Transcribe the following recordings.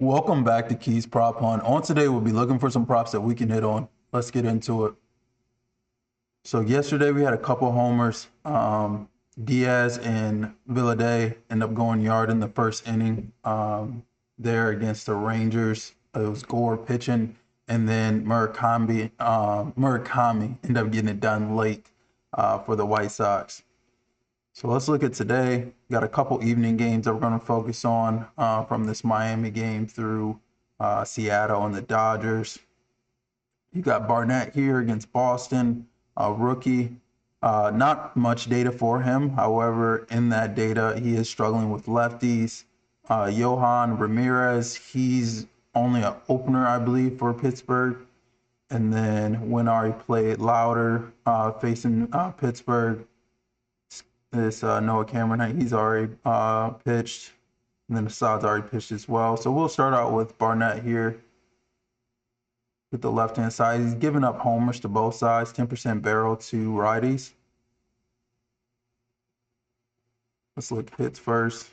Welcome back to Keys Prop Hunt. On today, we'll be looking for some props that we can hit on. Let's get into it. So yesterday we had a couple homers. Diaz and Villaday end up going yard in the first inning there against the Rangers. It was Gore pitching, and then Murakami ended up getting it done late for the White Sox. So let's look at today. Got a couple evening games that we're going to focus on from this Miami game through Seattle and the Dodgers. You got Barnett here against Boston, rookie. Not much data for him. However, in that data, he is struggling with lefties. Johan Ramirez, he's only an opener, I believe, for Pittsburgh. And then when Ari played Lowder facing Pittsburgh, this Noah Cameron, he's already pitched, and then Assad's already pitched as well. So we'll start out with Barnett here with the left-hand side. He's giving up homers to both sides, 10% barrel to righties. Let's look hits first.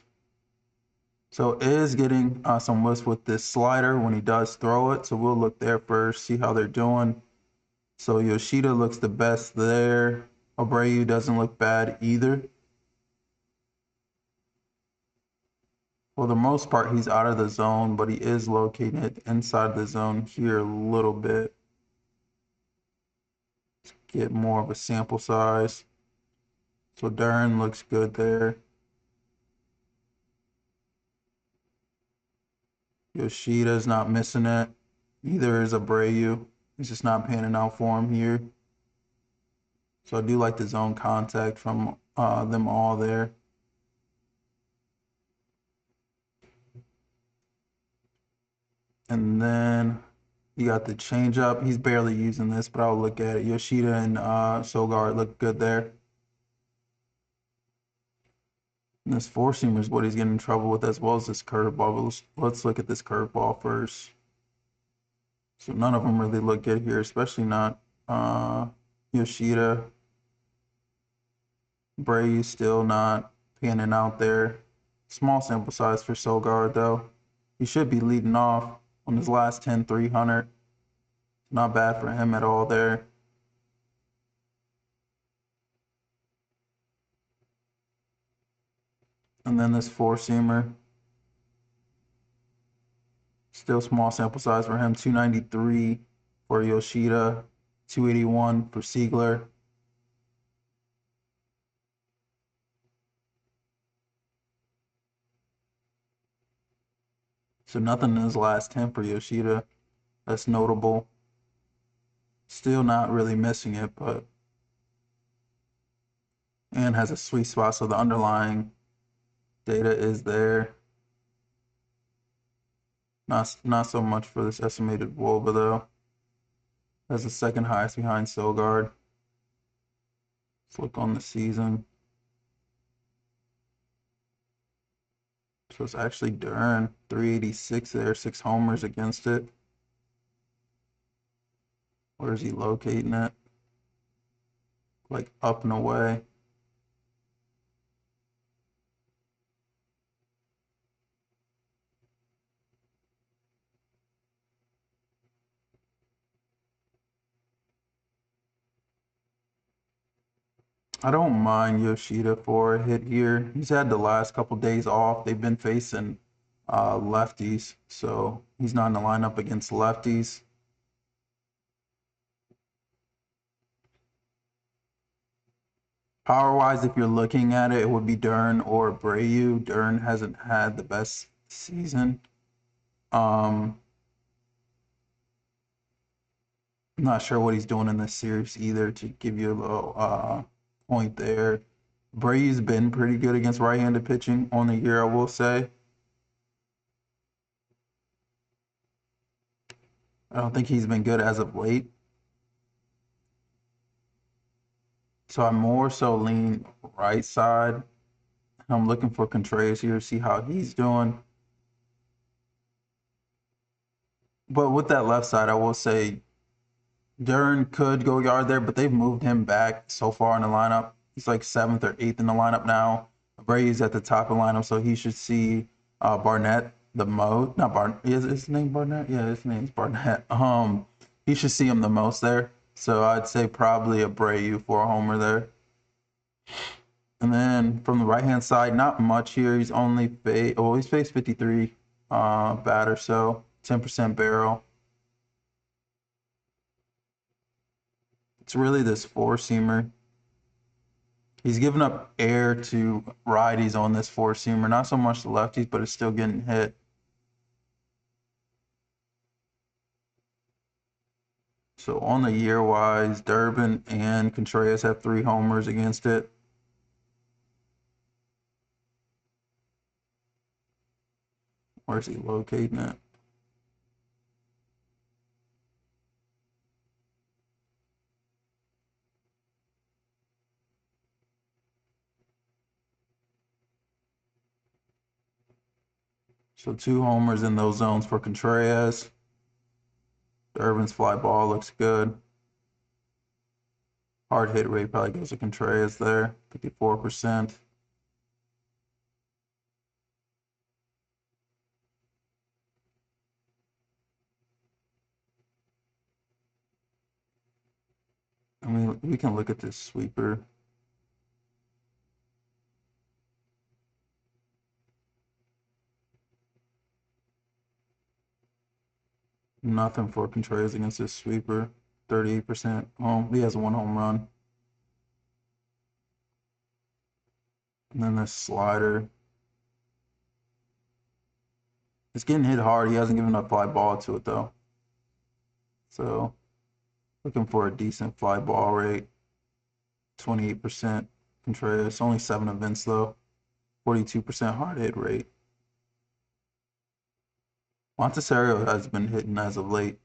So is getting some whiffs with this slider when he does throw it. So we'll look there first, see how they're doing. So Yoshida looks the best there. Abreu doesn't look bad either. For the most part, he's out of the zone, but he is located inside the zone here a little bit. Let's get more of a sample size. So Duran looks good there. Yoshida's not missing it. Neither is Abreu. He's just not panning out for him here. So I do like the zone contact from them all there. And then you got the changeup. He's barely using this, but I'll look at it. Yoshida and Sogard look good there. And this four-seamer is what he's getting in trouble with, as well as this curveball. Let's look at this curveball first. So none of them really look good here, especially not Yoshida. Bray still not panning out there. Small sample size for Sogard, though. He should be leading off on his last 10, 300. Not bad for him at all there. And then this four-seamer. Still small sample size for him. 293 for Yoshida. 281 for Siegler. So nothing in his last 10 for Yoshida. That's notable. Still not really missing it, but and has a sweet spot, so the underlying data is there. Not so much for this estimated WOBA though. That's the second highest behind Sogard. Let's look on the season. So it's actually Duran, 386 there, 6 homers against it. Where is he locating it? Like up and away. I don't mind Yoshida for a hit here. He's had the last couple days off. They've been facing lefties, so he's not in the lineup against lefties. Power-wise, if you're looking at it, it would be Duran or Abreu. Duran hasn't had the best season. I'm not sure what he's doing in this series either, to give you a little point there. Abreu's been pretty good against right-handed pitching on the year, I will say. I don't think he's been good as of late. So I more so lean right side. I'm looking for Contreras here to see how he's doing. But with that left side, I will say Duran could go yard there, but they've moved him back so far in the lineup. He's like 7th or 8th in the lineup now. Abreu's at the top of the lineup, so he should see Barnett the most. Not Barnett. Is his name Barnett? Yeah, his name's Barnett. He should see him the most there. So I'd say probably Abreu for a homer there. And then from the right hand side, not much here. He's only he's faced 53 batter, so 10% barrel. It's really this four-seamer. He's giving up air to righties on this four-seamer, not so much the lefties, but it's still getting hit. So on the year-wise, Duran and Contreras have 3 homers against it. Where's he locating it? So 2 homers in those zones for Contreras. Irvin's fly ball looks good. Hard hit rate probably goes to Contreras there, 54%. I mean, we can look at this sweeper. Nothing for Contreras against this sweeper. 38% home. He has 1 home run. And then this slider. It's getting hit hard. He hasn't given a fly ball to it though. So looking for a decent fly ball rate. 28% Contreras. Only 7 events though. 42% hard hit rate. Montessario has been hitting as of late.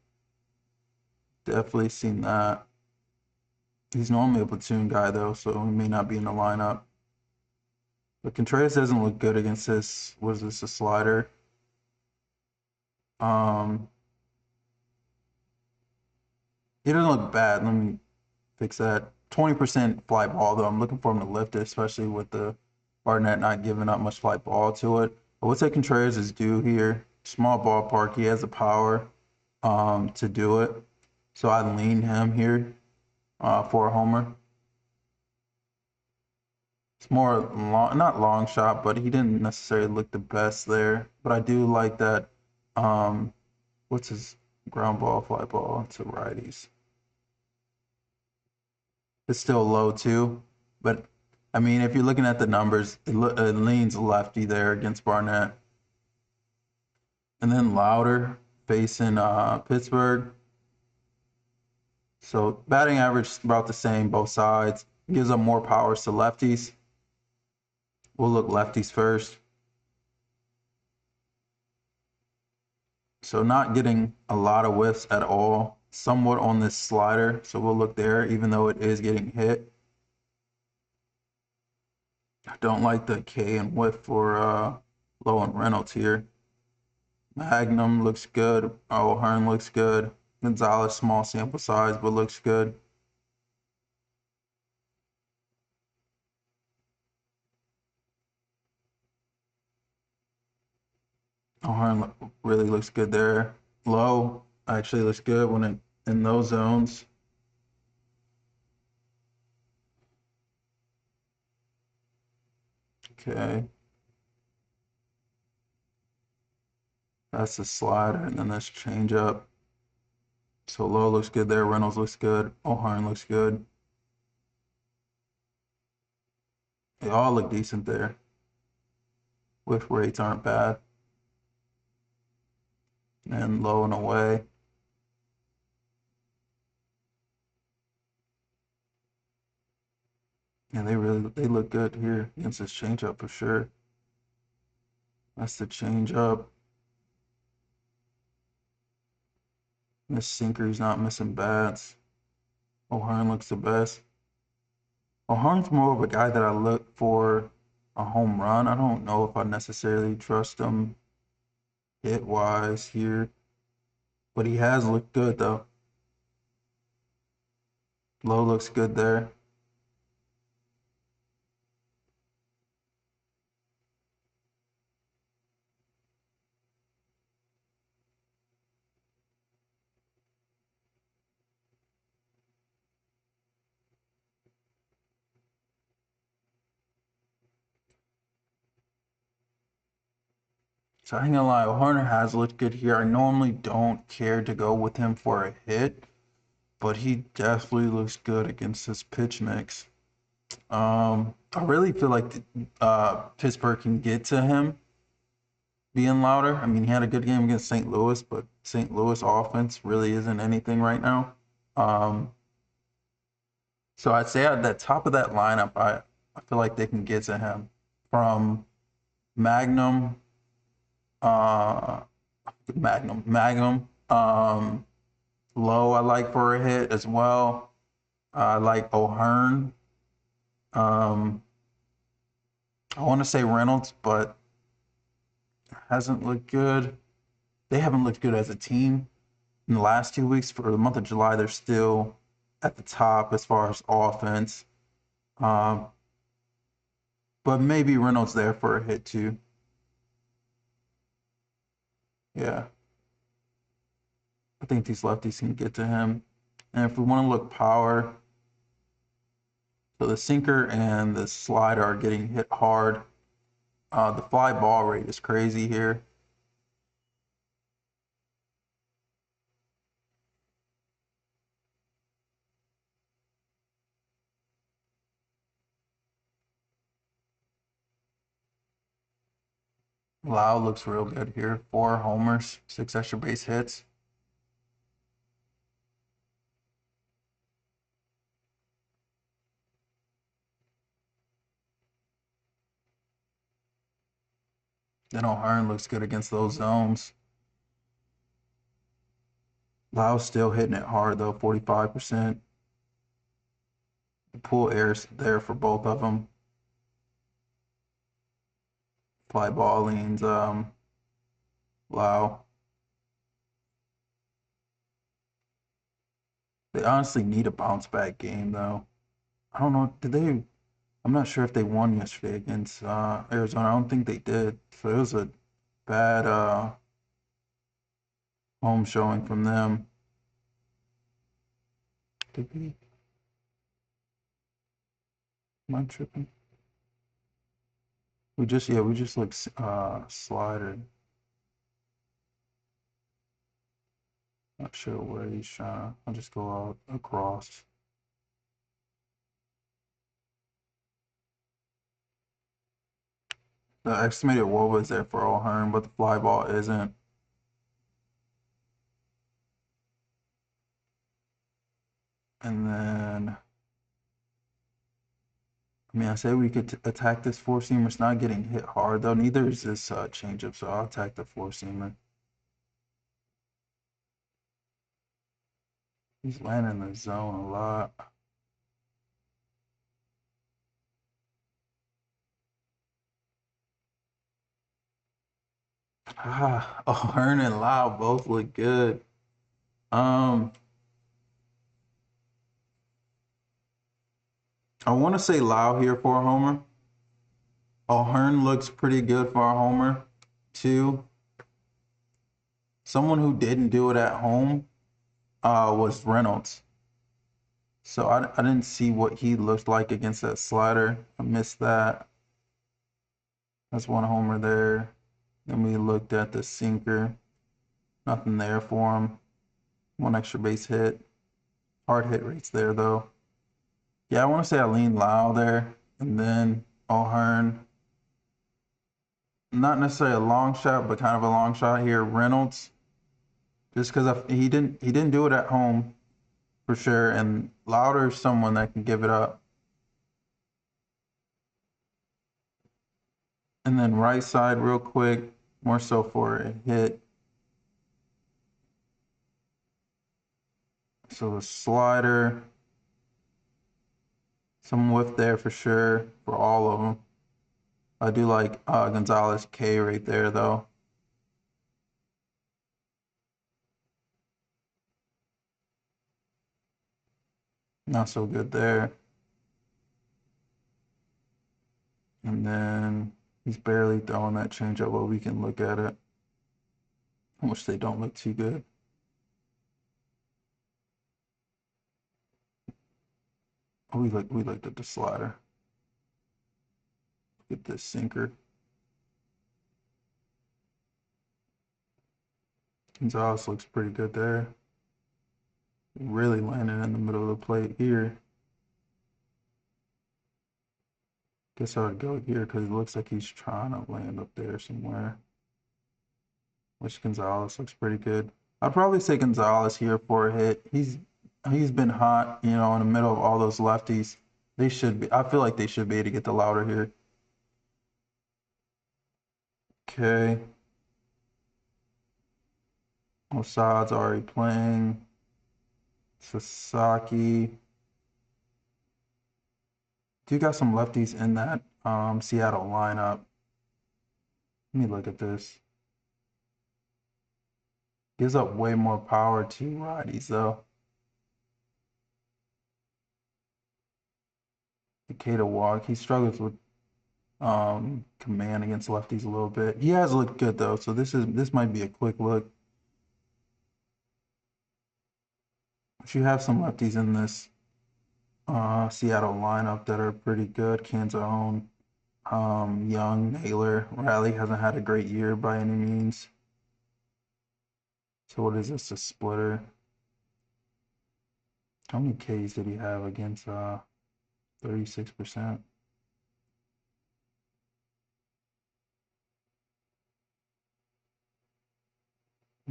Definitely seen that. He's normally a platoon guy though, so he may not be in the lineup. But Contreras doesn't look good against this. What is this, a slider? He doesn't look bad. Let me fix that. 20% fly ball though. I'm looking for him to lift it, especially with the Barnett not giving up much fly ball to it. But what's that Contreras is due here? Small ballpark. He has the power to do it. So I lean him here for a homer. It's more long, not long shot, but he didn't necessarily look the best there. But I do like that. What's his ground ball, fly ball to righties? It's still low too, but I mean, if you're looking at the numbers, it leans lefty there against Barnett. And then Lowder facing Pittsburgh. So batting average is about the same, both sides. Gives up more powers to lefties. We'll look lefties first. So not getting a lot of whiffs at all. Somewhat on this slider, so we'll look there, even though it is getting hit. I don't like the K and whiff for Low and Reynolds here. Magnum looks good. O'Hearn looks good. Gonzalez, small sample size, but looks good. O'Hearn really looks good there. Low actually looks good when in those zones. Okay. That's the slider, and then this change up. So Low looks good there. Reynolds looks good. O'Hearn looks good. They all look decent there. Whiff rates aren't bad. And low and away. Yeah, they look good here against this changeup for sure. That's the changeup. This sinker's not missing bats. O'Hearn looks the best. O'Hearn's more of a guy that I look for a home run. I don't know if I necessarily trust him hit wise here, but he has looked good though. Low looks good there. So I ain't gonna lie, Horner has looked good here. I normally don't care to go with him for a hit, but he definitely looks good against this pitch mix. I really feel like Pittsburgh can get to him being Lowder. I mean, he had a good game against St. Louis, but St. Louis offense really isn't anything right now. So I'd say at the top of that lineup, I feel like they can get to him from Magnum, uh, Magnum. Low I like for a hit as well. I like O'Hearn. Um, I want to say Reynolds, but hasn't looked good. They haven't looked good as a team in the last 2 weeks. For the month of July, they're still at the top as far as offense. Um, but maybe Reynolds there for a hit too. Yeah, I think these lefties can get to him. And if we want to look power, so the sinker and the slider are getting hit hard. The fly ball rate is crazy here. Lau looks real good here. 4 homers, 6 extra base hits. Then O'Hearn looks good against those zones. Lau's still hitting it hard though, 45%. The pull air's there for both of them. Fly ball leans Lau. They honestly need a bounce back game though. I don't know. Did they? I'm not sure if they won yesterday against Arizona. I don't think they did. So it was a bad home showing from them. Did we? Am I tripping? We just like slider. Not sure where he's trying. I'll just go out across. The estimated WOBA is there for O'Hearn, but the fly ball isn't. And then, I mean, I say we could attack this four seamer. It's not getting hit hard though. Neither is this changeup, so I'll attack the four seamer. He's landing in the zone a lot. O'Hearn and Lau both look good. Um, I want to say Lau here for a homer. O'Hearn looks pretty good for a homer, too. Someone who didn't do it at home was Reynolds. So I didn't see what he looked like against that slider. I missed that. That's one homer there. Then we looked at the sinker. Nothing there for him. One extra base hit. Hard hit rates there, though. Yeah, I want to say I lean Lau there. And then O'Hearn. Not necessarily a long shot, but kind of a long shot here. Reynolds. Just because he didn't do it at home for sure. And Lowder's someone that can give it up. And then right side real quick, more so for a hit. So the slider, some whiff there for sure for all of them. I do like Gonzalez K right there though. Not so good there. And then he's barely throwing that changeup, but we can look at it. Which they don't look too good. Oh, we looked at the slider. Get this sinker. Gonzalez looks pretty good there. Really landing in the middle of the plate here. Guess I would go here because it looks like he's trying to land up there somewhere. Which Gonzalez looks pretty good. I'd probably say Gonzalez here for a hit. He's been hot, you know, in the middle of all those lefties. They should be. I feel like they should be able to get the Lowder here. Okay. Osad's already playing. Sasaki. Do you got some lefties in that Seattle lineup? Let me look at this. Gives up way more power to righties though. Takeda walk. He struggles with command against lefties a little bit. He has looked good though, so this might be a quick look. If you have some lefties in this Seattle lineup that are pretty good, Canzone, Young, Naylor, Riley hasn't had a great year by any means. So what is this? A splitter? How many Ks did he have against 36%?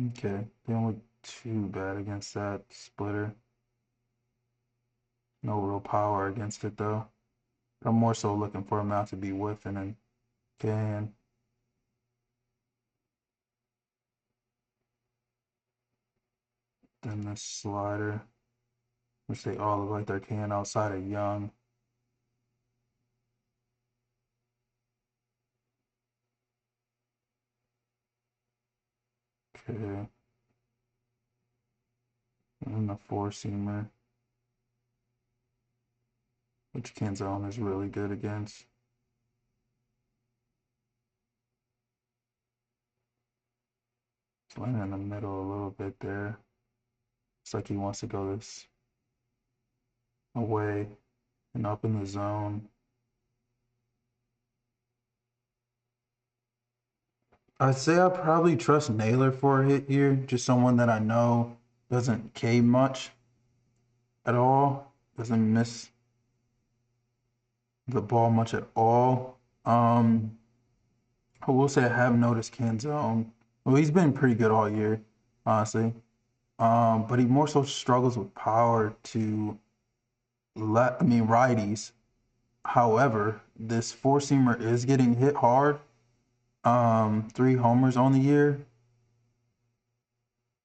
Okay, they don't look too bad against that splitter. No real power against it though. I'm more so looking for him not to be whiffing and can. Then this slider, which they all look like they're can outside of Young. Okay. And the four-seamer, which Canzone is really good against. It's landing in the middle a little bit there. It's like he wants to go this away and up in the zone. I'd say I probably trust Naylor for a hit here. Just someone that I know doesn't K much at all. Doesn't miss the ball much at all. I will say I have noticed Canzone. Well, he's been pretty good all year, honestly. But he more so struggles with power to righties. However, this four-seamer is getting hit hard. 3 homers on the year.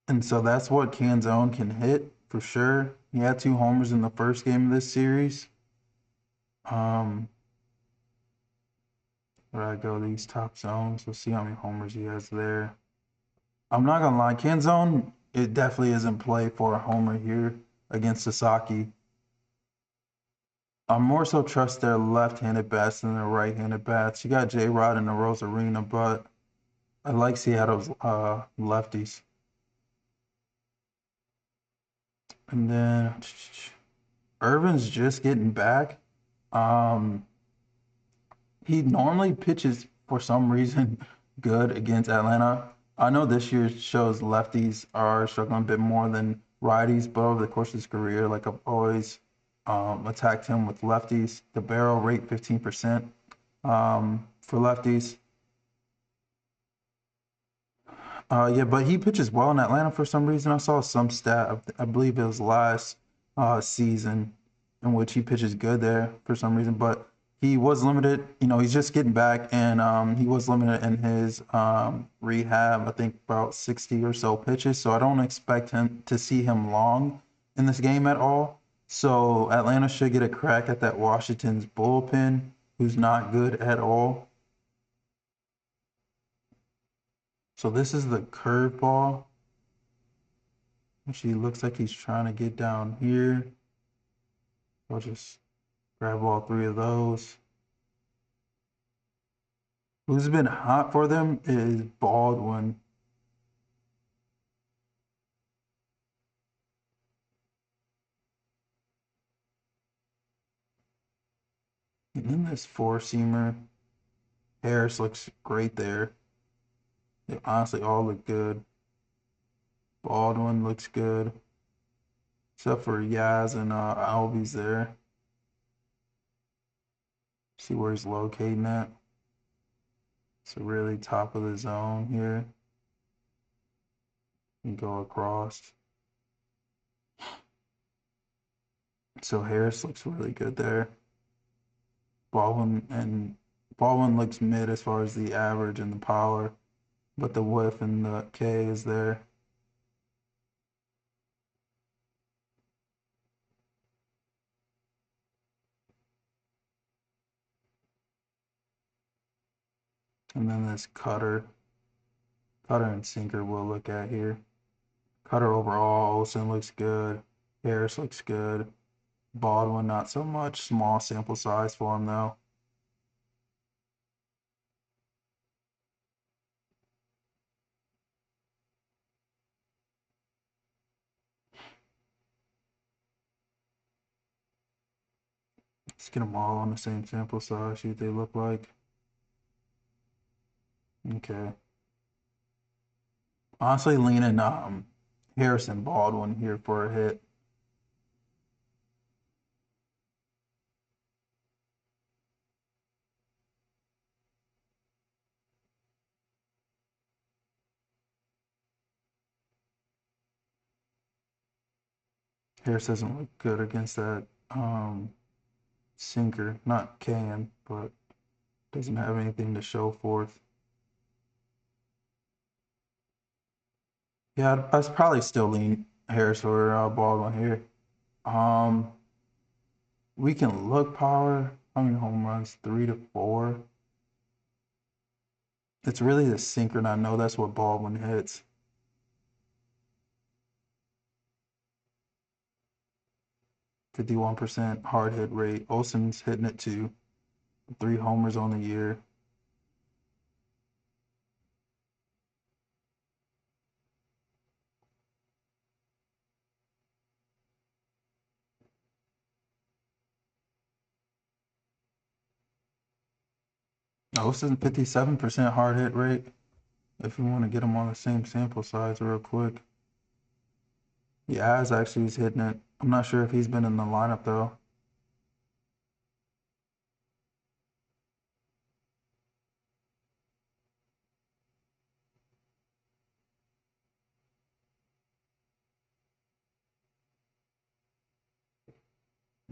And so that's what Canzone can hit for sure. He had 2 homers in the first game of this series. Where I go these top zones, let's see how many homers he has there. I'm not gonna lie, Canzone, it definitely is in play for a homer here against Sasaki. I more so trust their left-handed bats than their right-handed bats. You got J-Rod in the Rosarina, but I like Seattle's lefties. And then Irvin's just getting back. He normally pitches for some reason good against Atlanta. I know this year shows lefties are struggling a bit more than righties, but over the course of his career, like I've always attacked him with lefties. The barrel rate 15% for lefties. Yeah, but he pitches well in Atlanta for some reason. I saw some stat, I believe it was last season, in which he pitches good there for some reason. But he was limited. You know, he's just getting back, and he was limited in his rehab. I think about 60 or so pitches. So I don't expect him to see him long in this game at all. So Atlanta should get a crack at that Washington's bullpen, who's not good at all. So this is the curveball. She looks like he's trying to get down here. I'll just grab all 3 of those. Who's been hot for them is Baldwin. And then this four-seamer. Harris looks great there. They honestly all look good. Baldwin looks good, except for Yaz and Albies there. See where he's locating at. So really top of the zone here. And go across. So Harris looks really good there. Baldwin looks mid as far as the average and the power, but the whiff and the K is there. And then this cutter and sinker we'll look at here. Cutter overall, Olson looks good. Harris looks good. Baldwin not so much. Small sample size for him though. Let's get them all on the same sample size, see what they look like. Okay. Honestly, leaning Harrison Baldwin here for a hit. Harris doesn't look good against that sinker. Not can, but doesn't have anything to show forth. Yeah, I'd probably still lean Harris or Baldwin here. We can look power. How many home runs? 3 to 4. It's really the sinker, and I know that's what Baldwin hits. %51 hard hit rate. Olson's hitting it too. 3 homers on the year. Olson 57% hard hit rate. If you want to get them on the same sample size real quick. Yeah, Az actually is hitting it. I'm not sure if he's been in the lineup though.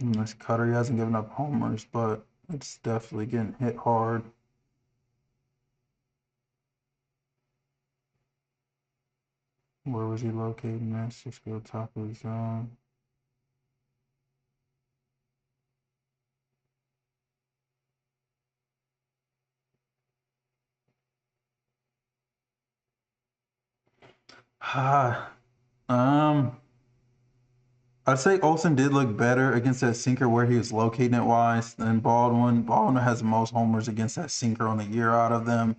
And this cutter, he hasn't given up homers, but it's definitely getting hit hard. Where was he locating this? Just go top of the zone. um, I'd say Olson did look better against that sinker where he was locating it wise than Baldwin. Baldwin has the most homers against that sinker on the year out of them.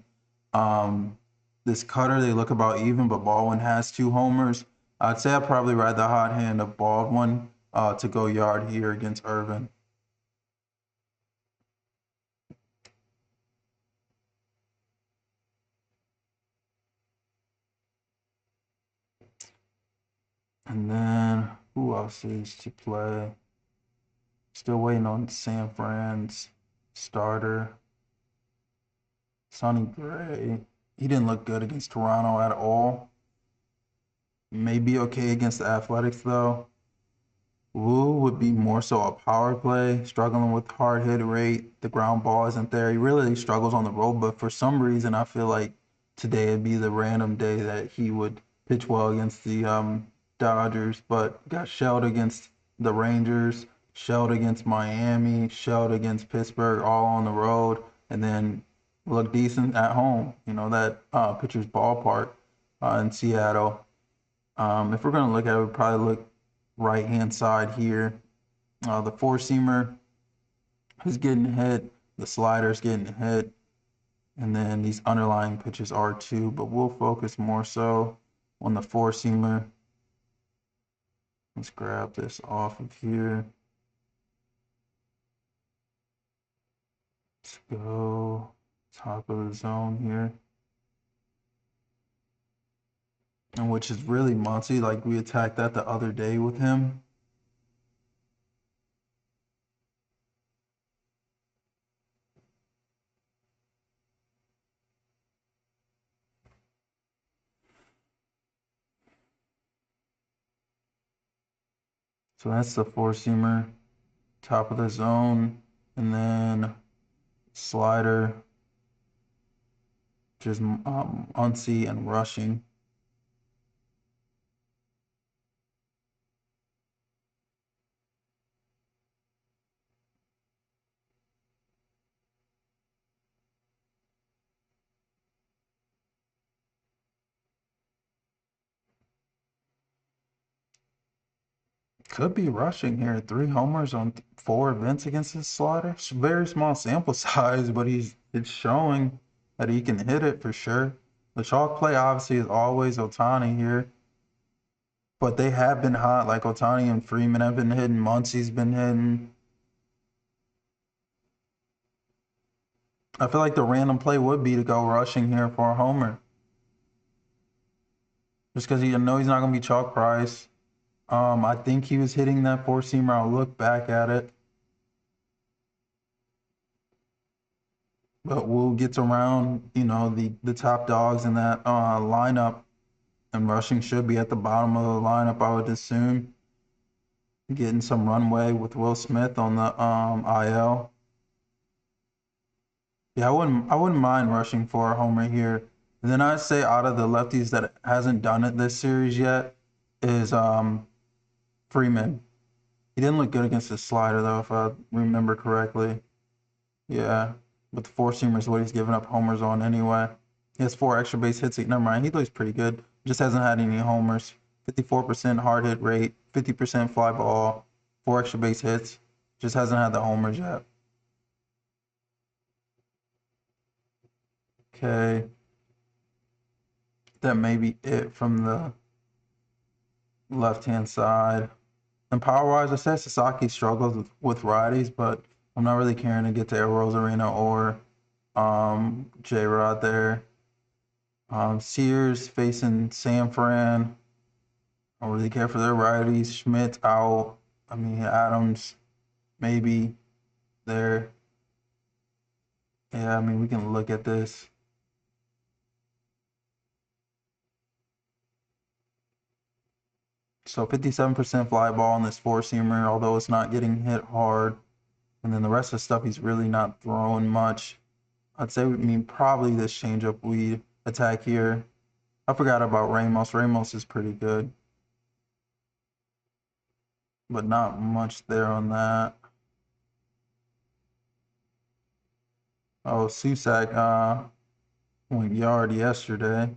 Um, this cutter, they look about even, but Baldwin has 2 homers. I'd say I'd probably ride the hot hand of Baldwin to go yard here against Irvin. And then who else is to play? Still waiting on San Fran's starter. Sonny Gray. He didn't look good against Toronto at all. Maybe okay against the Athletics though. Wu would be more so a power play, struggling with hard hit rate. The ground ball isn't there. He really struggles on the road, but for some reason, I feel like today would be the random day that he would pitch well against the Dodgers, but got shelled against the Rangers, shelled against Miami, shelled against Pittsburgh, all on the road, and then looked decent at home. You know, that pitcher's ballpark in Seattle. If we're going to look at it, we'd probably look right hand side here. The four seamer is getting hit, the slider is getting hit, and then these underlying pitches are too, but we'll focus more so on the four seamer. Let's grab this off of here. Let's go top of the zone here. and which is really Muncy. Like we attacked that the other day with him. So that's the four-seamer, top of the zone, and then slider, just Muncy and rushing. Could be rushing here. 3 homers on 4 events against this slider. It's a very small sample size, but it's showing that he can hit it for sure. The chalk play obviously is always Ohtani here, but they have been hot. Like Ohtani and Freeman have been hitting. Muncy's been hitting. I feel like the random play would be to go rushing here for a homer, just because you know he's not gonna be chalk price. I think he was hitting that four-seamer. I'll look back at it. But we'll get around, you know, the top dogs in that lineup, and rushing should be at the bottom of the lineup, I would assume. Getting some runway with Will Smith on the IL. Yeah, I wouldn't mind rushing for a homer here. And then I'd say out of the lefties that hasn't done it this series yet is Freeman. He didn't look good against the slider though, if I remember correctly. Yeah, but the four-seamer is what he's giving up homers on anyway. He has 4 extra base hits. Never mind, he looks pretty good. Just hasn't had any homers. 54% hard hit rate, 50% fly ball, 4 extra base hits. Just hasn't had the homers yet. Okay. That may be it from the left-hand side. And power-wise, I said Sasaki struggles with righties, but I'm not really caring to get to Rosarina or J-Rod there. Sears facing San Fran. I don't really care for their righties. Schmidt out. I mean, Adams maybe there. Yeah, I mean, we can look at this. So 57% fly ball on this four-seamer, although it's not getting hit hard. And then the rest of the stuff, he's really not throwing much. I'd say, I mean, probably this changeup we attack here. I forgot about Ramos. Ramos is pretty good, but not much there on that. Oh, Susac went yard yesterday.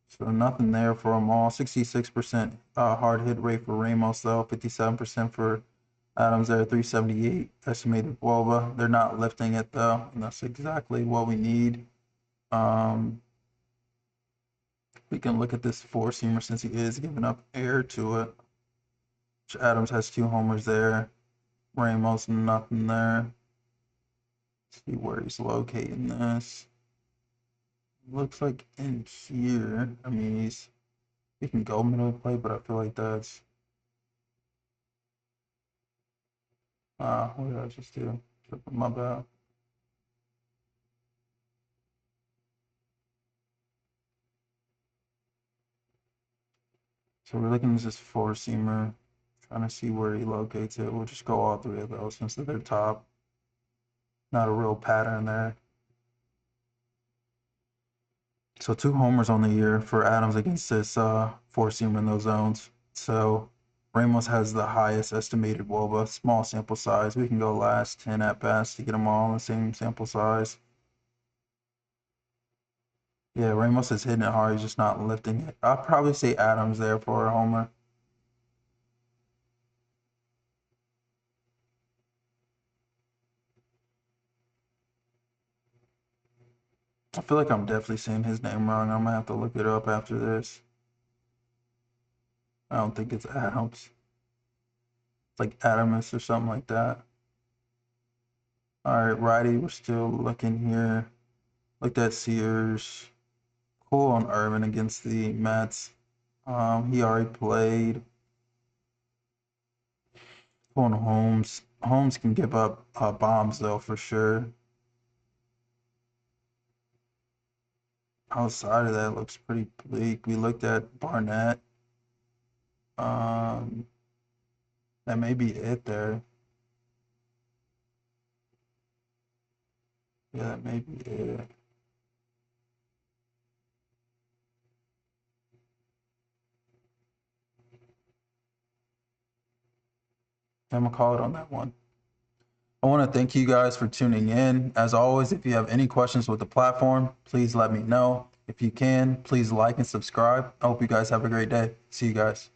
So nothing there for them all. 66% hard hit rate for Ramos, though. 57% for Adams there. 378 estimated WOBA. They're not lifting it, though, and that's exactly what we need. We can look at this four-seamer since he is giving up air to it. Adams has 2 homers there. Ramos, nothing there. Let's see where he's locating this. Looks like in here. I mean, he can go middle play, but I feel like that's what did I just do? My bad. So we're looking at this four-seamer, trying to see where he locates it. We'll just go all 3 of those since they're top. Not a real pattern there. So 2 homers on the year for Adams against this four-seamer in those zones. So Ramos has the highest estimated WOBA, small sample size. We can go last 10 at bats to get them all in the same sample size. Yeah, Ramos is hitting it hard. He's just not lifting it. I'll probably say Adams there for a homer. I feel like I'm definitely saying his name wrong. I'm gonna have to look it up after this. I don't think it's Adams. It's like Adamus or something like that. All right, righty, we're still looking here. Looked at Sears. Cool on Irvin against the Mets. He already played. Cool on Holmes. Holmes can give up bombs though for sure. Outside of that, looks pretty bleak. We looked at Barnett. Um, that may be it there. Yeah, that may be it. I'm gonna call it on that one. I want to thank you guys for tuning in. As always, if you have any questions with the platform, please let me know. If you can, please like and subscribe. I hope you guys have a great day. See you guys.